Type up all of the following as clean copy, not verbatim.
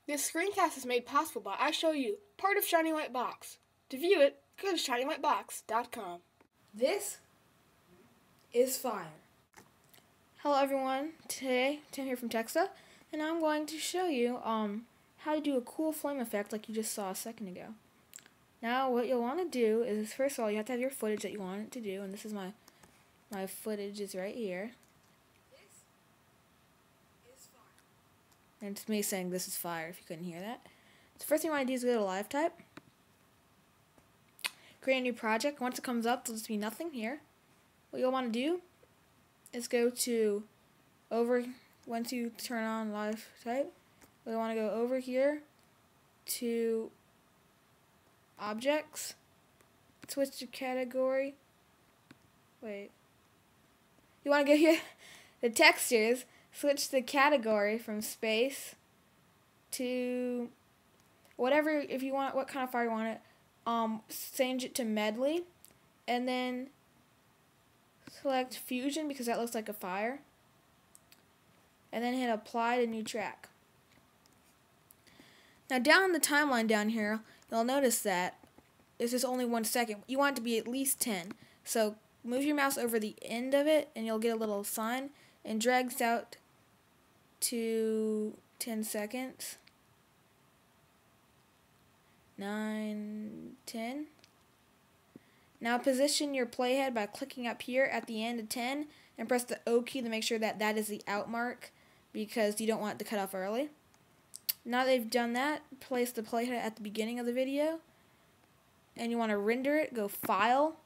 This screencast is made possible by I Show You, part of Shiny White Box. To view it, go to shinywhitebox.com. This is fire. Hello everyone, today Tim here from Texta, and I'm going to show you how to do a cool flame effect like you just saw a second ago. Now what you'll want to do is, first of all, you have to have your footage that you want it to do, and this is my footage is right here. And it's me saying this is fire if you couldn't hear that. So first thing you want to do is go to Livetype. Create a new project. Once it comes up, there'll just be nothing here. What you'll want to do is go to once you turn on Livetype, we want to go over here to objects, switch to category. You want to go here the textures, switch the category from space to whatever, if you want, what kind of fire you want it. Change it to medley, and then select fusion because that looks like a fire, and then hit apply to new track. Now down the timeline down here, you'll notice that this is only 1 second. You want it to be at least 10. So move your mouse over the end of it and you'll get a little sign, and drags out to 10 seconds. 9, 10. Now position your playhead by clicking up here at the end of 10 and press the O key to make sure that that is the out mark, because you don't want it to cut off early. Now that they've done that, place the playhead at the beginning of the video, and you want to render it. Go File,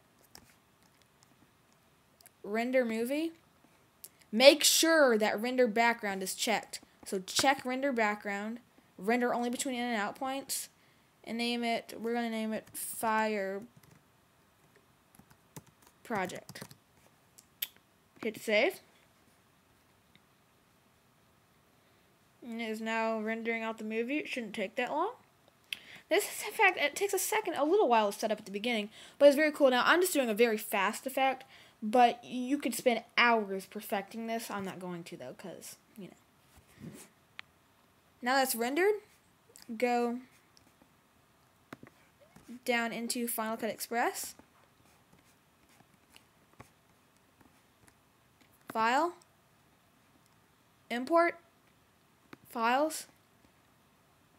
Render Movie. Make sure that Render Background is checked. So check Render Background, render only between in and out points, and name it, we're going to name it Fire Project. Hit save. And it is now rendering out the movie. It shouldn't take that long. This effect, it takes a little while to set up at the beginning, but it's very cool. Now I'm just doing a very fast effect, but you could spend hours perfecting this. I'm not going to though, because, you know. Now that's rendered, go down into Final Cut Express, File, Import, Files.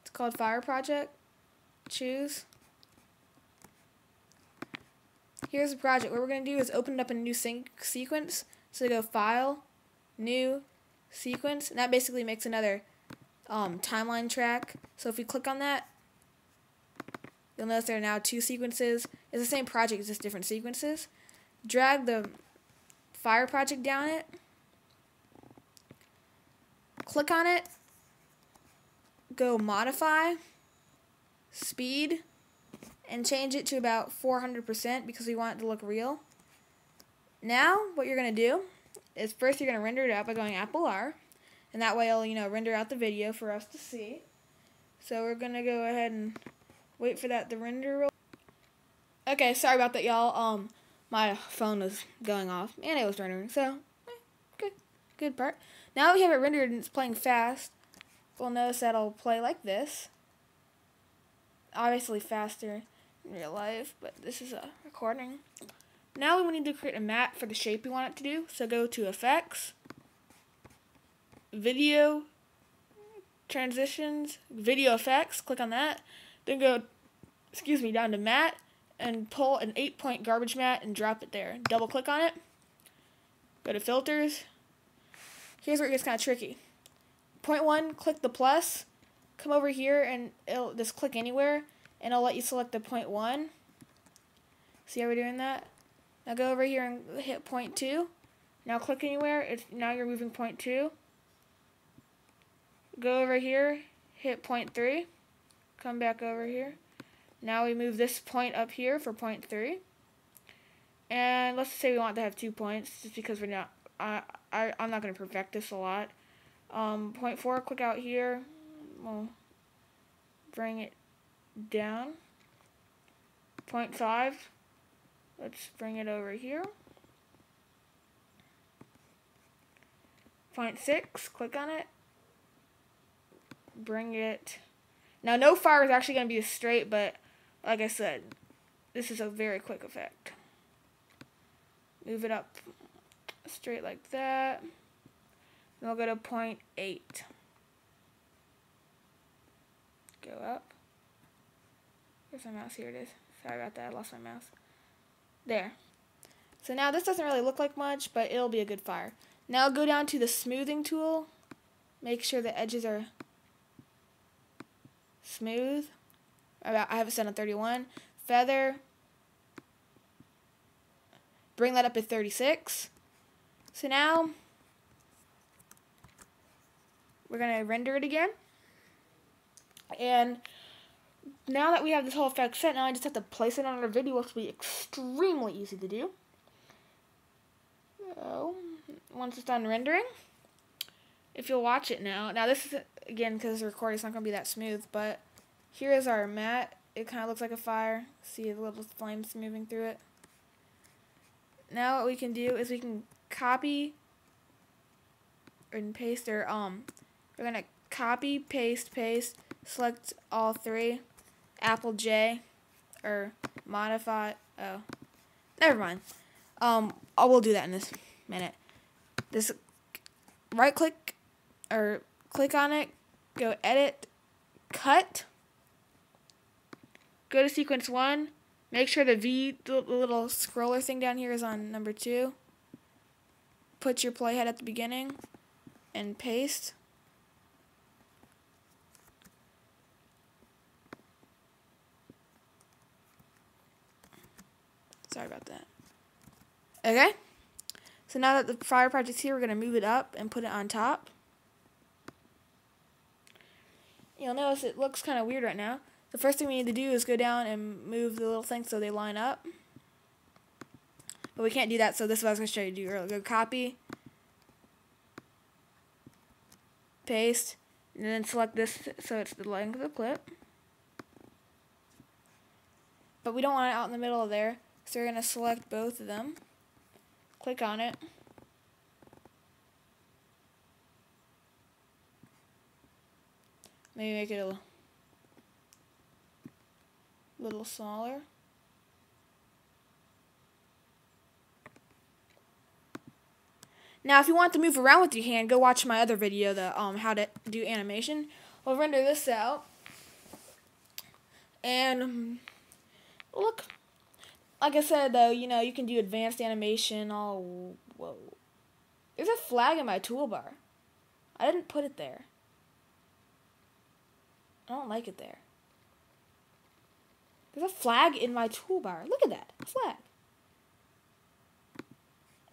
It's called Fire Project. Choose. Here's the project. What we're going to do is open it up in a new sequence. So go File, New, Sequence, and that basically makes another timeline track. So if you click on that, you'll notice there are now 2 sequences. It's the same project, it's just different sequences. Drag the Fire Project down it. Click on it. Go Modify, Speed, and change it to about 400% because we want it to look real. Now, what you're going to do is first you're going to render it out by going Apple R, and that way it'll, render out the video for us to see. So we're going to go ahead and wait for that to render. Okay, sorry about that, y'all. My phone was going off, and it was rendering, so good part. Now we have it rendered and it's playing fast. We'll notice that it'll play like this. Obviously faster in real life, but this is a recording. Now we need to create a matte for the shape we want it to do. So go to Effects, Video, Transitions, Video Effects, click on that. Then go, down to Matte, and pull an 8-point garbage matte and drop it there. Double click on it. Go to Filters. Here's where it gets kind of tricky. Point 1, click the plus. Come over here and it'll just click anywhere, and I'll let you select the point 1. See how we're doing that? Now go over here and hit point 2. Now click anywhere. Now you're moving point 2. Go over here, hit point 3. Come back over here. Now we move this point up here for point 3. And let's say we want to have 2 points, just because we're not. I'm not going to perfect this a lot. Point 4, click out here. We'll bring it down. Point 5, let's bring it over here. Point 6, click on it. Bring it Now, no fire is actually going to be straight, but like I said, this is a very quick effect. Move it up straight like that. Then we'll go to 0.8. Go up. Where's my mouse? Here it is. Sorry about that. I lost my mouse. There. So now this doesn't really look like much, but it'll be a good fire. Now go down to the smoothing tool. Make sure the edges are smooth. I have it set on 31. Feather. Bring that up to 36. So now we're going to render it again. And now that we have this whole effect set, now I just have to place it on our video, which will be extremely easy to do. So, once it's done rendering, if you'll watch it now this is, again, because the recording is not going to be that smooth, but here is our matte. It kind of looks like a fire. See the little flames moving through it. Now what we can do is we can copy and paste, or we're going to copy, paste, select all three, Apple J, or modify, oh, never mind. I will do that in this minute. Just right click, or click on it, go edit, cut, go to sequence 1, make sure the little scroller thing down here is on number 2, put your playhead at the beginning, and paste. Sorry about that. Okay, so now that the fire project's here, we're going to move it up and put it on top. You'll notice it looks kind of weird right now. The first thing we need to do is go down and move the little things so they line up. But we can't do that, so this is what I was going to show you to do earlier. Go copy, paste, and then select this so it's the length of the clip. But we don't want it out in the middle of there, so we're going to select both of them. Click on it. Maybe make it a little smaller. Now, if you want to move around with your hand, go watch my other video, the how to do animation. We'll render this out. And look. Like I said, though, you know, you can do advanced animation. Oh, whoa. There's a flag in my toolbar. I didn't put it there. I don't like it there. There's a flag in my toolbar. Look at that. A flag.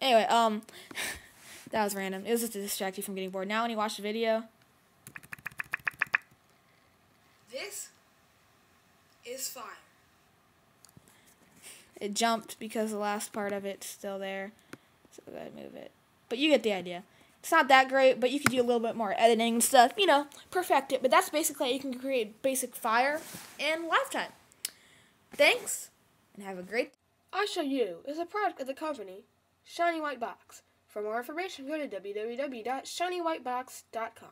Anyway, that was random. It was just to distract you from getting bored. Now when you watch the video, this is fine. It jumped because the last part of it's still there. So go ahead and move it. But you get the idea. It's not that great, but you could do a little bit more editing and stuff. You know, perfect it. But that's basically how you can create basic fire in Livetype. Thanks, and have a great day. I Show You is a product of the company Shiny White Box. For more information, go to www.shinywhitebox.com.